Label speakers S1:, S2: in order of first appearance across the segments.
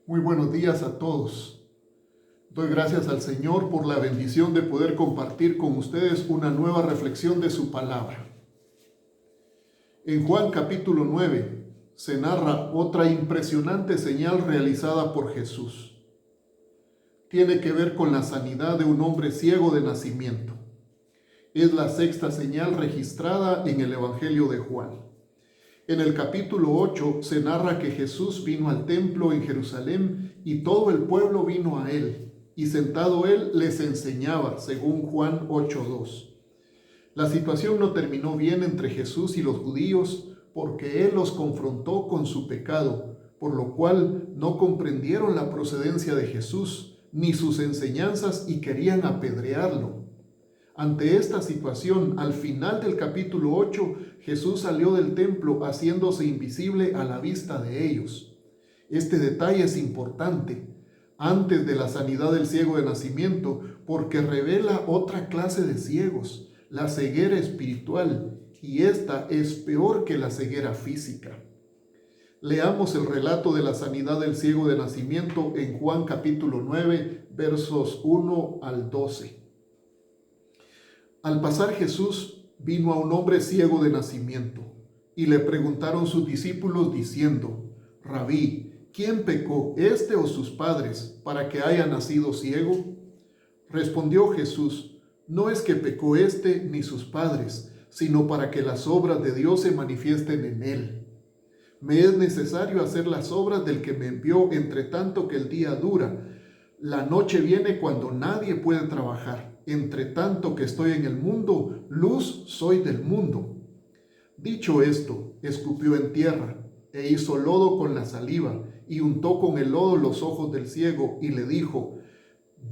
S1: Muy buenos días a todos. Doy gracias al Señor por la bendición de poder compartir con ustedes una nueva reflexión de su palabra. En Juan capítulo 9 se narra otra impresionante señal realizada por Jesús. Tiene que ver con la sanidad de un hombre ciego de nacimiento. Es la sexta señal registrada en el Evangelio de Juan. En el capítulo 8 se narra que Jesús vino al templo en Jerusalén y todo el pueblo vino a él, y sentado él les enseñaba, según Juan 8:2. La situación no terminó bien entre Jesús y los judíos porque él los confrontó con su pecado, por lo cual no comprendieron la procedencia de Jesús ni sus enseñanzas y querían apedrearlo. Ante esta situación, al final del capítulo 8, Jesús salió del templo haciéndose invisible a la vista de ellos. Este detalle es importante antes de la sanidad del ciego de nacimiento porque revela otra clase de ciegos, la ceguera espiritual, y esta es peor que la ceguera física. Leamos el relato de la sanidad del ciego de nacimiento en Juan capítulo 9, versos 1 al 12. Al pasar Jesús vino a un hombre ciego de nacimiento, y le preguntaron sus discípulos diciendo: Rabí, ¿quién pecó, este o sus padres, para que haya nacido ciego? Respondió Jesús: No es que pecó este ni sus padres, sino para que las obras de Dios se manifiesten en él. Me es necesario hacer las obras del que me envió, entre tanto que el día dura. La noche viene cuando nadie puede trabajar. Entre tanto que estoy en el mundo, luz soy del mundo. Dicho esto, escupió en tierra, e hizo lodo con la saliva, y untó con el lodo los ojos del ciego, y le dijo: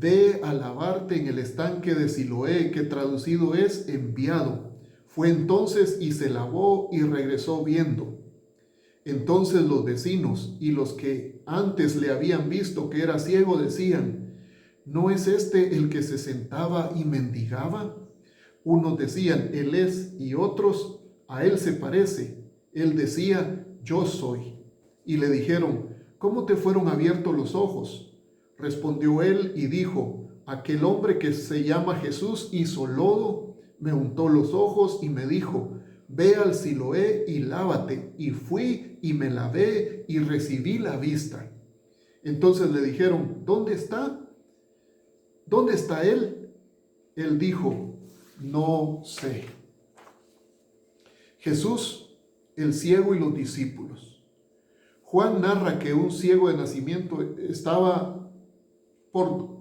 S1: Ve a lavarte en el estanque de Siloé, que traducido es enviado. Fue entonces y se lavó y regresó viendo. Entonces los vecinos y los que antes le habían visto que era ciego decían: ¿No es este el que se sentaba y mendigaba? Unos decían: Él es, y otros: A él se parece. Él decía: Yo soy. Y le dijeron: ¿Cómo te fueron abiertos los ojos? Respondió él y dijo: Aquel hombre que se llama Jesús hizo lodo, me untó los ojos y me dijo: Ve al Siloé y lávate. Y fui y me lavé y recibí la vista. Entonces le dijeron: ¿Dónde está? ¿Dónde está él? Él dijo: No sé. Jesús, el ciego y los discípulos. Juan narra que un ciego de nacimiento estaba por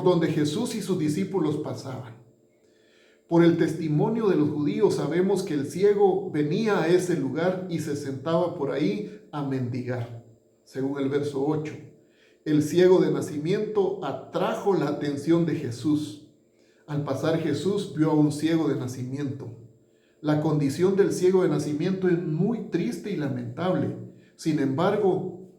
S1: donde Jesús y sus discípulos pasaban. Por el testimonio de los judíos sabemos que el ciego venía a ese lugar y se sentaba por ahí a mendigar, según el verso 8. El ciego de nacimiento atrajo la atención de Jesús. Al pasar Jesús vio a un ciego de nacimiento. La condición del ciego de nacimiento es muy triste y lamentable. Sin embargo,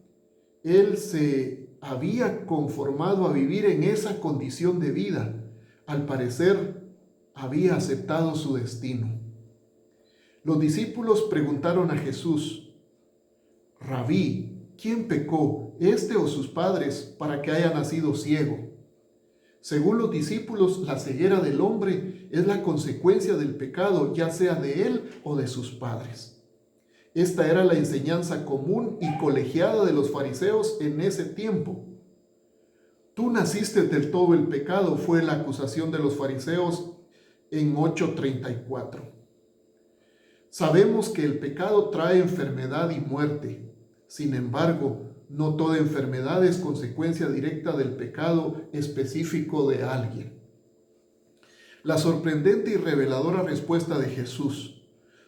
S1: él se había conformado a vivir en esa condición de vida. Al parecer, había aceptado su destino. Los discípulos preguntaron a Jesús: Rabí, ¿quién pecó, este o sus padres, para que haya nacido ciego? Según los discípulos, la ceguera del hombre es la consecuencia del pecado, ya sea de él o de sus padres. Esta era la enseñanza común y colegiada de los fariseos en ese tiempo. Tú naciste del todo el pecado, fue la acusación de los fariseos en 8:34. Sabemos que el pecado trae enfermedad y muerte. Sin embargo, no toda enfermedad es consecuencia directa del pecado específico de alguien. La sorprendente y reveladora respuesta de Jesús: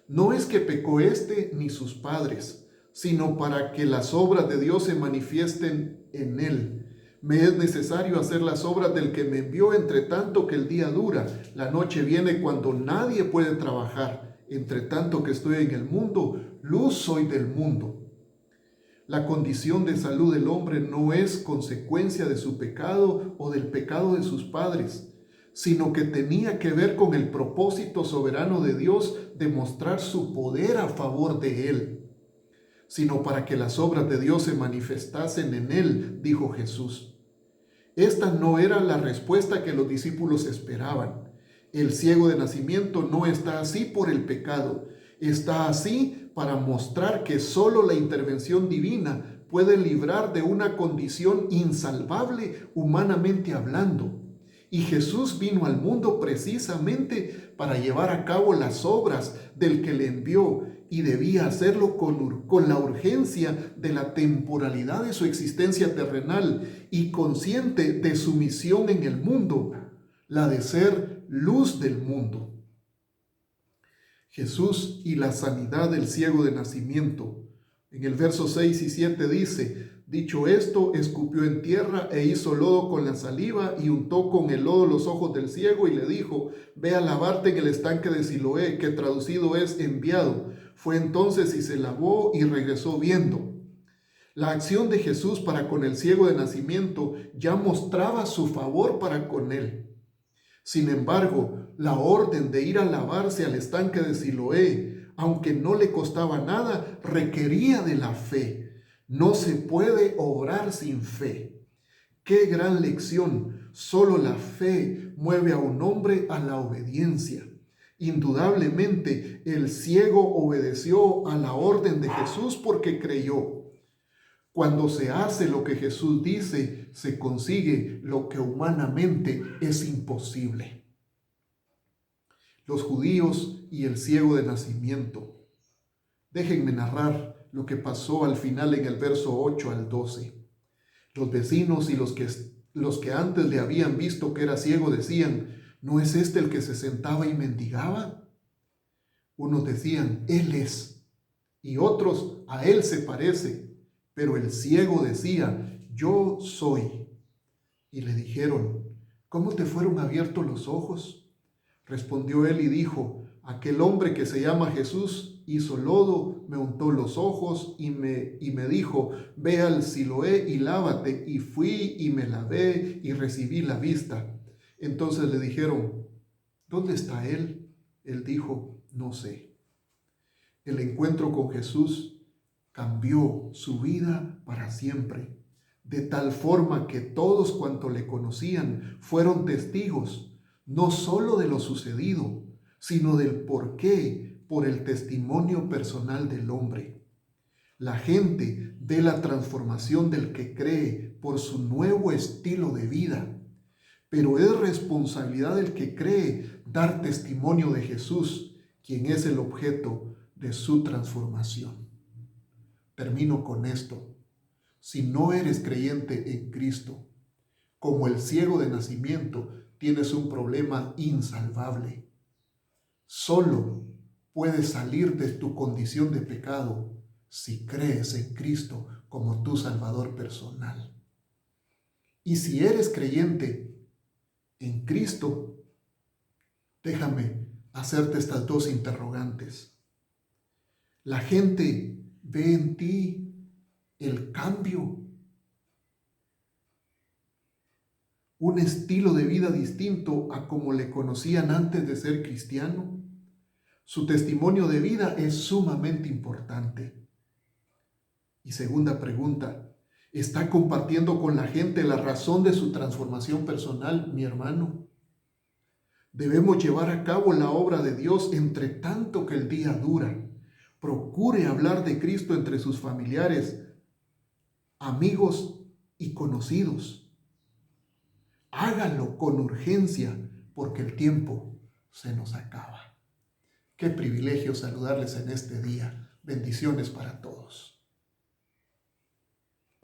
S1: no es que pecó este ni sus padres, sino para que las obras de Dios se manifiesten en él. Me es necesario hacer las obras del que me envió, entre tanto que el día dura. La noche viene cuando nadie puede trabajar. Entre tanto que estoy en el mundo, luz soy del mundo. La condición de salud del hombre no es consecuencia de su pecado o del pecado de sus padres, sino que tenía que ver con el propósito soberano de Dios de mostrar su poder a favor de él. sino para que las obras de Dios se manifestasen en él, dijo Jesús. Esta no era la respuesta que los discípulos esperaban. El ciego de nacimiento no está así por el pecado, está así para mostrar que solo la intervención divina puede librar de una condición insalvable humanamente hablando. Y Jesús vino al mundo precisamente para llevar a cabo las obras del que le envió, y debía hacerlo con la urgencia de la temporalidad de su existencia terrenal y consciente de su misión en el mundo, la de ser luz del mundo. Jesús y la sanidad del ciego de nacimiento. En el verso 6 y 7 dice: dicho esto, escupió en tierra e hizo lodo con la saliva y untó con el lodo los ojos del ciego y le dijo: ve a lavarte en el estanque de Siloé, que traducido es enviado. Fue entonces y se lavó y regresó viendo. La acción de Jesús para con el ciego de nacimiento ya mostraba su favor para con él. Sin embargo, la orden de ir a lavarse al estanque de Siloé, aunque no le costaba nada, requería de la fe. No se puede obrar sin fe. ¡Qué gran lección! Solo la fe mueve a un hombre a la obediencia. Indudablemente, el ciego obedeció a la orden de Jesús porque creyó. Cuando se hace lo que Jesús dice, se consigue lo que humanamente es imposible. Los judíos y el ciego de nacimiento. Déjenme narrar lo que pasó al final en el verso 8 al 12. Los vecinos y los que antes le habían visto que era ciego decían: ¿no es este el que se sentaba y mendigaba? Unos decían: él es, y otros: a él se parece. Pero el ciego decía: yo soy. Y le dijeron: ¿cómo te fueron abiertos los ojos? Respondió él y dijo: aquel hombre que se llama Jesús hizo lodo, me untó los ojos y me dijo: ve al Siloé y lávate. Y fui y me lavé y recibí la vista. Entonces le dijeron: ¿dónde está él? Él dijo: no sé. El encuentro con Jesús cambió su vida para siempre, de tal forma que todos cuantos le conocían fueron testigos, no solo de lo sucedido, sino del porqué, por el testimonio personal del hombre. La gente ve la transformación del que cree por su nuevo estilo de vida, pero es responsabilidad del que cree dar testimonio de Jesús, quien es el objeto de su transformación. Termino con esto. Si no eres creyente en Cristo, como el ciego de nacimiento, tienes un problema insalvable. Solo puedes salir de tu condición de pecado si crees en Cristo como tu Salvador personal. Y si eres creyente en Cristo, déjame hacerte estas dos interrogantes. La gente ve en ti el cambio, un estilo de vida distinto a como le conocían antes de ser cristiano. Su testimonio de vida es sumamente importante. Y segunda pregunta, ¿está compartiendo con la gente la razón de su transformación personal, mi hermano? Debemos llevar a cabo la obra de Dios entre tanto que el día dura. Procure hablar de Cristo entre sus familiares, amigos y conocidos. Hágalo con urgencia porque el tiempo se nos acaba. Qué privilegio saludarles en este día. Bendiciones para todos.